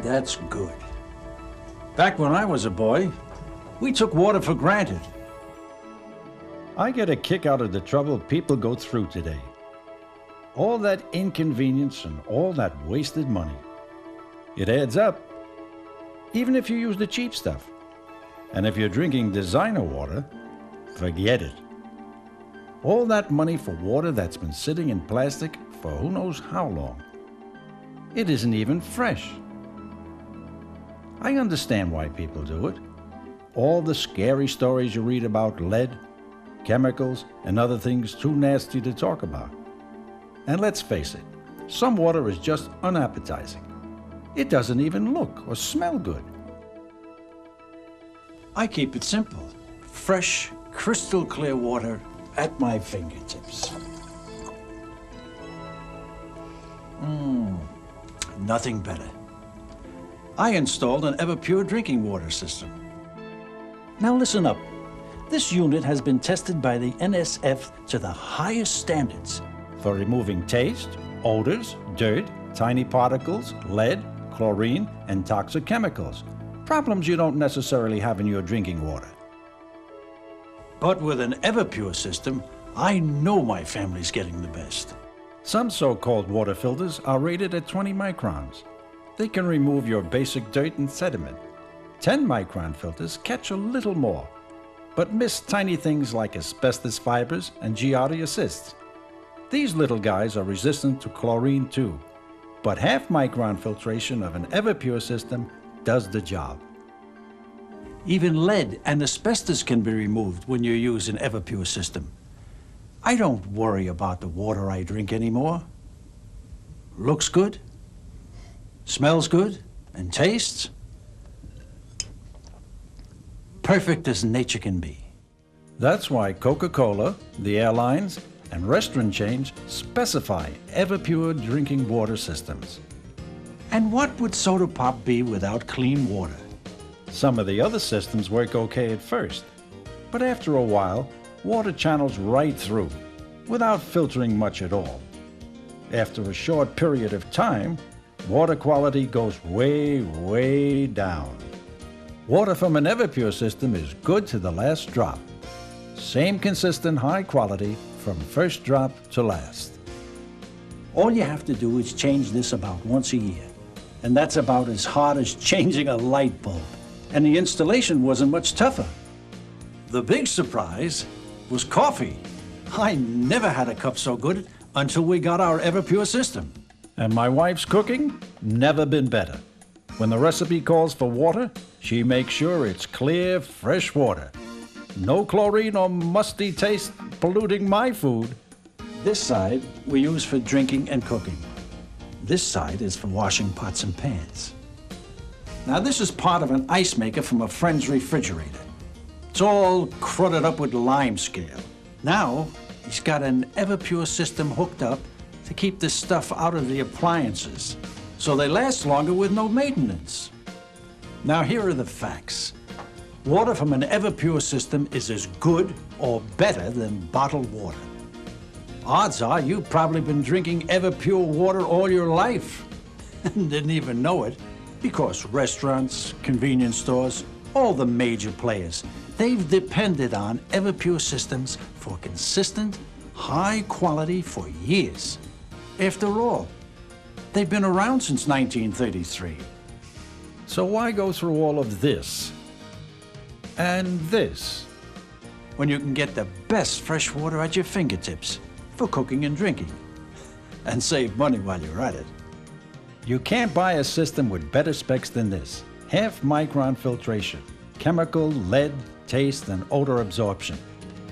That's good. Back when I was a boy, we took water for granted. I get a kick out of the trouble people go through today. All that inconvenience and all that wasted money. It adds up, even if you use the cheap stuff. And if you're drinking designer water, forget it. All that money for water that's been sitting in plastic for who knows how long. It isn't even fresh. I understand why people do it. All the scary stories you read about lead, chemicals, and other things too nasty to talk about. And let's face it, some water is just unappetizing. It doesn't even look or smell good. I keep it simple. Fresh, crystal clear water at my fingertips. Nothing better. I installed an Everpure drinking water system. Now listen up. This unit has been tested by the NSF to the highest standards For removing taste, odors, dirt, tiny particles, lead, chlorine, and toxic chemicals. Problems you don't necessarily have in your drinking water. But with an Everpure system, I know my family's getting the best. Some so-called water filters are rated at 20 microns. They can remove your basic dirt and sediment. 10-micron filters catch a little more, but miss tiny things like asbestos fibers and Giardia cysts. These little guys are resistant to chlorine too, but half-micron filtration of an Everpure system does the job. Even lead and asbestos can be removed when you use an Everpure system. I don't worry about the water I drink anymore. Looks good, smells good, and tastes perfect as nature can be. That's why Coca-Cola, the airlines, and restaurant chains specify Everpure drinking water systems. And what would soda pop be without clean water? Some of the other systems work okay at first, but after a while, water channels right through, without filtering much at all. After a short period of time, water quality goes way, way down. Water from an Everpure system is good to the last drop. Same consistent high quality from first drop to last. All you have to do is change this about once a year. And that's about as hard as changing a light bulb. And the installation wasn't much tougher. The big surprise was coffee. I never had a cup so good until we got our Everpure system. And my wife's cooking, never been better. When the recipe calls for water, she makes sure it's clear, fresh water. No chlorine or musty taste polluting my food. This side we use for drinking and cooking. This side is for washing pots and pans. Now this is part of an ice maker from a friend's refrigerator. It's all crudded up with lime scale. Now he's got an Everpure system hooked up to keep this stuff out of the appliances, so they last longer with no maintenance. Now here are the facts. Water from an Everpure system is as good or better than bottled water. Odds are you've probably been drinking Everpure water all your life and didn't even know it, because restaurants, convenience stores, all the major players, they've depended on Everpure systems for consistent, high quality for years. After all, they've been around since 1933. So why go through all of this and this when you can get the best fresh water at your fingertips for cooking and drinking, and save money while you're at it? You can't buy a system with better specs than this. Half-micron filtration, chemical, lead, taste, and odor absorption.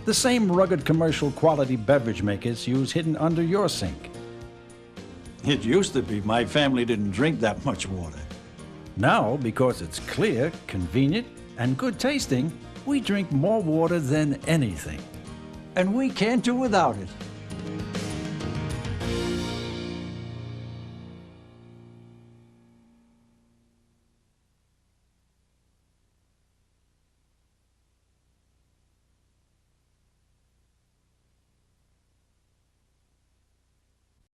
The same rugged commercial quality beverage makers use hidden under your sink. It used to be my family didn't drink that much water. Now, because it's clear, convenient, and good tasting, we drink more water than anything. And we can't do without it.